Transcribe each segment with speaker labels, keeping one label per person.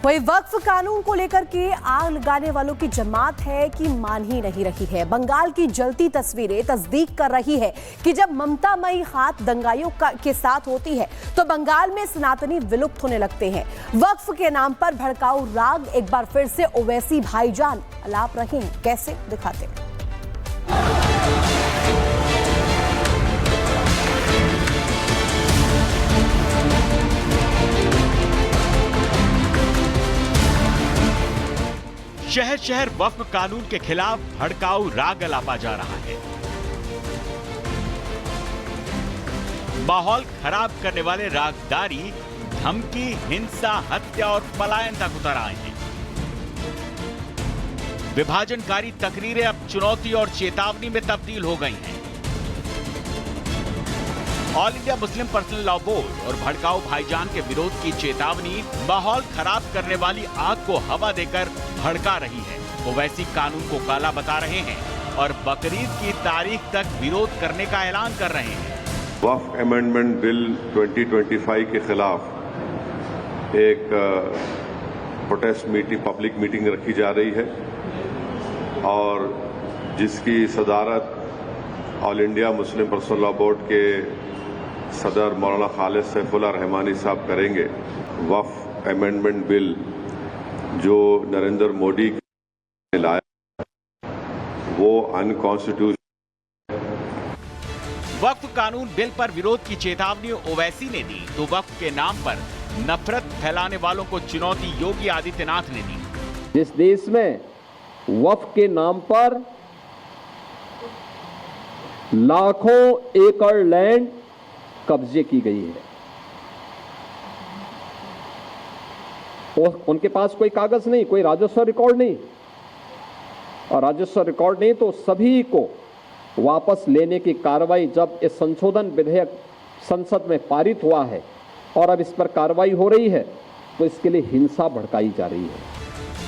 Speaker 1: वही वक्फ कानून को लेकर के आग लगाने वालों की जमात है कि मान ही नहीं रही है। बंगाल की जलती तस्वीरें तस्दीक कर रही है कि जब ममतामयी हाथ दंगाइयों के साथ होती है तो बंगाल में सनातनी विलुप्त होने लगते हैं। वक्फ के नाम पर भड़काऊ राग एक बार फिर से ओवैसी भाईजान अलाप रहे हैं। कैसे दिखाते हैं।
Speaker 2: शहर शहर वक्फ कानून के खिलाफ भड़काऊ राग अलापा जा रहा है। माहौल खराब करने वाले रागदारी धमकी, हिंसा, हत्या और पलायन तक उतर आए हैं। विभाजनकारी तकरीरें अब चुनौती और चेतावनी में तब्दील हो गई हैं। All India Muslim personal law board और भड़काऊ भाईजान के विरोध की चेतावनी माहौल खराब करने वाली आग को हवा देकर भड़का रही है। ओवैसी कानून को काला बता रहे हैं और बकरीद की तारीख तक विरोध करने का ऐलान कर रहे हैं।
Speaker 3: वक्फ अमेंडमेंट बिल 2025 के खिलाफ एक प्रोटेस्ट मीटिंग, पब्लिक मीटिंग रखी जा रही है और जिसकी सदारत all India Muslim personal law board के सदर मौलाना खालिद सैफुल्लाह रहमानी साहब करेंगे। वक्फ अमेंडमेंट बिल जो नरेंद्र मोदी ने लाया वो अनकॉन्स्टिट्यूशनल।
Speaker 2: वक्फ कानून बिल पर विरोध की चेतावनी ओवैसी ने दी तो वक्फ के नाम पर नफरत फैलाने वालों को चुनौती योगी आदित्यनाथ ने दी।
Speaker 4: जिस देश में वक्फ के नाम पर लाखों एकड़ लैंड कब्जे की गई है और उनके पास कोई कागज नहीं, कोई राजस्व रिकॉर्ड नहीं, और राजस्व रिकॉर्ड नहीं तो सभी को वापस लेने की कार्रवाई जब इस संशोधन विधेयक संसद में पारित हुआ है और अब इस पर कार्रवाई हो रही है तो इसके लिए हिंसा भड़काई जा रही है।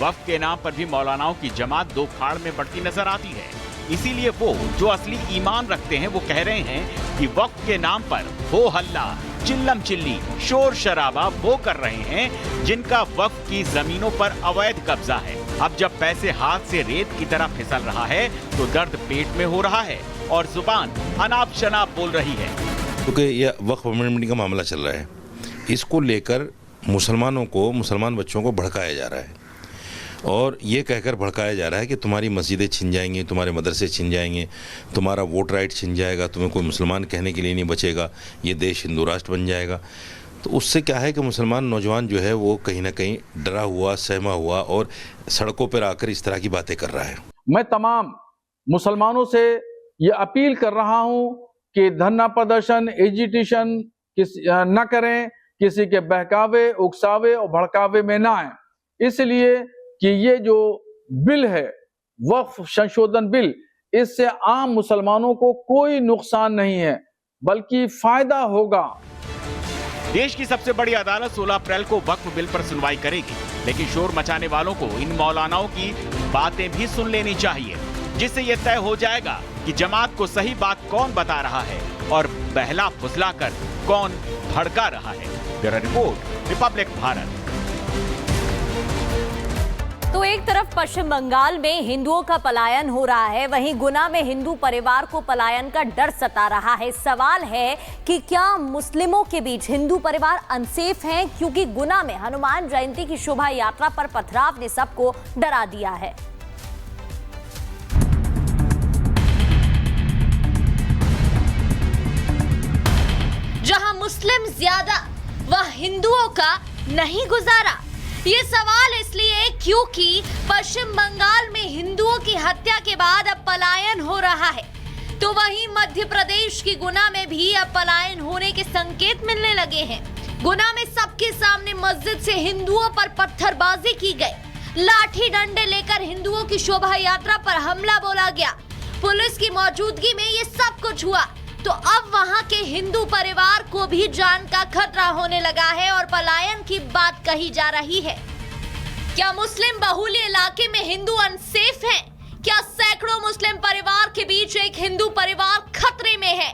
Speaker 2: वक्फ के नाम पर भी मौलानाओं की जमात दो खाड़ में बढ़ती नजर आती है। इसीलिए वो जो असली ईमान रखते हैं वो कह रहे हैं कि वक्फ के नाम पर हो हल्ला, चिल्लम चिल्ली, शोर शराबा वो कर रहे हैं जिनका वक्फ की जमीनों पर अवैध कब्जा है। अब जब पैसे हाथ से रेत की तरह फिसल रहा है तो दर्द पेट में हो रहा है और जुबान अनाप शनाप बोल रही है।
Speaker 5: क्योंकि यह वक्फ अमेंडमेंट का मामला चल रहा है, इसको लेकर मुसलमानों को, मुसलमान बच्चों को भड़काया जा रहा है और ये कहकर भड़काया जा रहा है कि तुम्हारी मस्जिदें छिन जाएंगी, तुम्हारे मदरसे छिन जाएंगे, तुम्हारा वोट राइट छिन जाएगा, तुम्हें कोई मुसलमान कहने के लिए नहीं बचेगा, ये देश हिंदू राष्ट्र बन जाएगा। तो उससे क्या है कि मुसलमान नौजवान जो है वो कहीं ना कहीं डरा हुआ, सहमा हुआ और सड़कों पर आकर इस तरह की बातें कर रहा है। मैं
Speaker 6: तमाम मुसलमानों से ये अपील कर रहा हूँ कि धरना प्रदर्शन, एजिटेशन न करें, किसी के बहकावे, उकसावे और भड़कावे में ना आए। इसलिए कि ये जो बिल है, वक्फ संशोधन बिल, इससे आम मुसलमानों को कोई नुकसान नहीं है बल्कि फायदा होगा।
Speaker 2: देश की सबसे बड़ी अदालत 16 अप्रैल को वक्फ बिल पर सुनवाई करेगी, लेकिन शोर मचाने वालों को इन मौलानाओं की बातें भी सुन लेनी चाहिए, जिससे यह तय हो जाएगा कि जमात को सही बात कौन बता रहा है और बहला फुसला कर कौन भड़का रहा है। Bureau report, Republic Bharat.
Speaker 7: तो एक तरफ पश्चिम बंगाल में हिंदुओं का पलायन हो रहा है, वहीं गुना में हिंदू परिवार को पलायन का डर सता रहा है। सवाल है कि क्या मुस्लिमों के बीच हिंदू परिवार अनसेफ हैं, क्योंकि गुना में हनुमान जयंती की शोभा यात्रा पर पथराव ने सबको डरा दिया है।
Speaker 8: जहां मुस्लिम ज्यादा वह हिंदुओं का नहीं गुजारा। ये सवाल इसलिए क्योंकि पश्चिम बंगाल में हिंदुओं की हत्या के बाद अब पलायन हो रहा है, तो वहीं मध्य प्रदेश की गुना में भी अब पलायन होने के संकेत मिलने लगे हैं। गुना में सबके सामने मस्जिद से हिंदुओं पर पत्थरबाजी की गई, लाठी डंडे लेकर हिंदुओं की शोभा यात्रा पर हमला बोला गया। पुलिस की मौजूदगी में ये सब कुछ हुआ, तो अब वहां के हिंदू परिवार को भी जान का खतरा होने लगा है और पलायन की बात कही जा रही है। क्या मुस्लिम बहुल इलाके में हिंदू अनसेफ हैं? क्या सैकड़ों मुस्लिम परिवार के बीच एक हिंदू परिवार खतरे में है?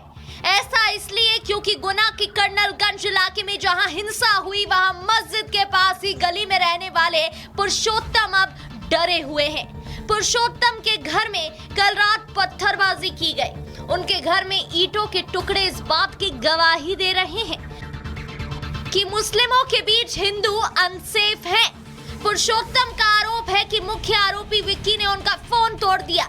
Speaker 8: ऐसा इसलिए क्योंकि गुना के कर्नलगंज इलाके में जहां हिंसा हुई वहां मस्जिद के पास ही गली में रहने वाले पुरुषोत्तम अब डरे हुए हैं। पुरुषोत्तम के घर में कल रात पत्थरबाजी की गई। उनके घर में ईंटों के टुकड़े इस बात की गवाही दे रहे हैं कि मुस्लिमों के बीच हिंदू अनसेफ हैं। पुरुषोत्तम का आरोप है कि मुख्य आरोपी विक्की ने उनका फोन तोड़ दिया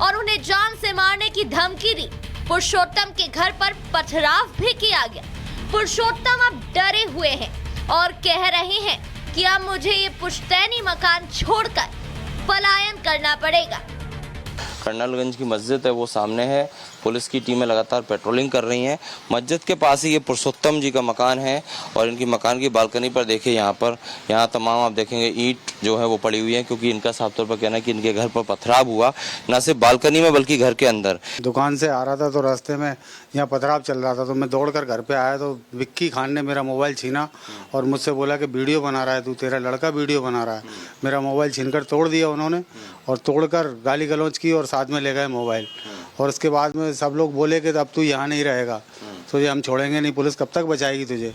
Speaker 8: और उन्हें जान से मारने की धमकी दी। पुरुषोत्तम के घर पर पथराव भी किया गया। पुरुषोत्तम अब डरे हुए हैं और कह रहे हैं कि अब मुझे ये पुश्तैनी मकान छोड़कर पलायन करना पड़ेगा।
Speaker 9: कर्नलगंज की मस्जिद है वो सामने है। पुलिस की टीमें लगातार पेट्रोलिंग कर रही हैं। मस्जिद के पास ही ये पुरुषोत्तम जी का मकान है और इनकी मकान की बालकनी पर देखिए यहाँ तमाम आप देखेंगे ईंट जो है वो पड़ी हुई है, क्योंकि इनका साफ तौर पर कहना है कि इनके घर पर पथराव हुआ, न सिर्फ बालकनी में बल्कि घर के अंदर।
Speaker 10: दुकान से आ रहा था तो रास्ते में यहाँ पथराव चल रहा था तो मैं दौड़कर घर पे आया तो विक्की खान ने मेरा मोबाइल छीना और मुझसे बोला कि वीडियो बना रहा है तू, तेरा लड़का वीडियो बना रहा है। मेरा मोबाइल छीनकर तोड़ दिया उन्होंने और तोड़कर गाली गलौज की और साथ में ले गए मोबाइल। और उसके बाद में सब लोग बोले कि अब तू यहाँ नहीं रहेगा, तुझे हम छोड़ेंगे नहीं, पुलिस कब तक बचाएगी तुझे।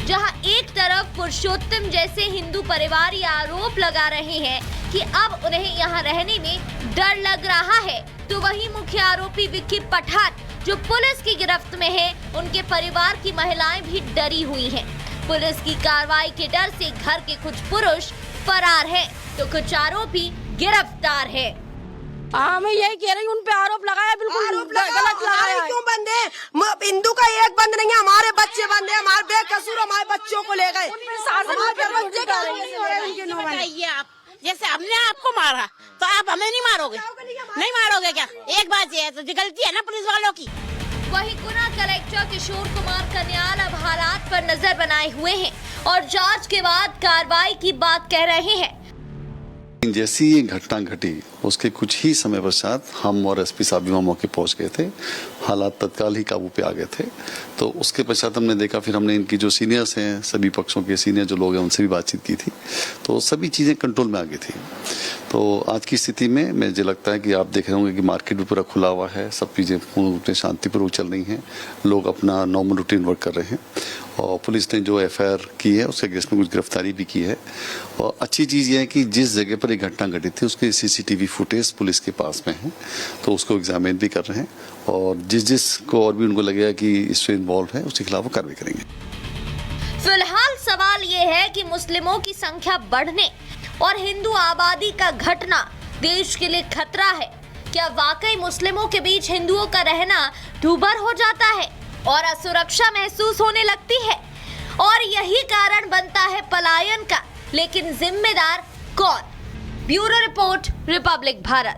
Speaker 8: जहां एक तरफ पुरुषोत्तम जैसे हिंदू परिवार ये आरोप लगा रहे हैं कि अब उन्हें यहाँ रहने में डर लग रहा है, तो वहीं मुख्य आरोपी विक्की पठान जो पुलिस की गिरफ्त में है, उनके परिवार की महिलाएं भी डरी हुई हैं। पुलिस की कार्रवाई के डर से घर के कुछ पुरुष फरार हैं, तो कुछ आरोपी गिरफ्तार है।
Speaker 11: हाँ, मैं यही कह रही हूँ, उन पे आरोप लगाया, बिल्कुल गलत लगाया।
Speaker 12: क्यों बंद है? हिंदू का एक बंद नहीं है, हमारे बच्चे बंद है, हमारे बेकसूर हमारे बच्चों को ले गए।
Speaker 11: आप जैसे हमने आपको मारा तो आप हमें नहीं मारोगे? नहीं मारोगे क्या? एक बात ये है तो गलती है ना पुलिस वालों की।
Speaker 8: वहीं गुना कलेक्टर किशोर कुमार कन्याल अब हालात पर नजर बनाए हुए हैं और जांच के बाद कार्रवाई की बात कह रहे हैं।
Speaker 13: जैसी ये घटना घटी उसके कुछ ही समय पश्चात हम और एसपी साहब भी वहाँ मौके पहुँच गए थे। हालात तत्काल ही काबू पे आ गए थे। तो उसके पश्चात हमने देखा, फिर हमने इनकी जो सीनियर्स हैं, सभी पक्षों के सीनियर जो लोग हैं, उनसे भी बातचीत की थी, तो सभी चीज़ें कंट्रोल में आ गई थी। तो आज की स्थिति में मुझे लगता है कि आप देख रहे होंगे कि मार्केट भी पूरा खुला हुआ है, सब चीज़ें पूर्ण रूप से शांतिपूर्वक चल रही हैं, लोग अपना नॉर्मल रूटीन वर्क कर रहे हैं और पुलिस ने जो एफआईआर की है उसके अगेंस्ट में कुछ गिरफ्तारी भी की है। और अच्छी चीज़ ये है कि जिस जगह पर ये घटना घटी थी उसकी सीसीटीवी फुटेज पुलिस के पास में है, तो उसको एग्जामिन भी कर रहे हैं और जिस को और भी उनको लगेगा कि इसमें इन्वॉल्व है उसके खिलाफ वो कार्रवाई करेंगे।
Speaker 8: फिलहाल सवाल ये है कि मुस्लिमों की संख्या बढ़ने और हिंदू आबादी का घटना देश के लिए खतरा है। क्या वाकई मुस्लिमों के बीच हिंदुओं का रहना दूभर हो जाता है और असुरक्षा महसूस होने लगती है और यही कारण बनता है पलायन का? लेकिन जिम्मेदार कौन? Bureau report, Republic Bharat.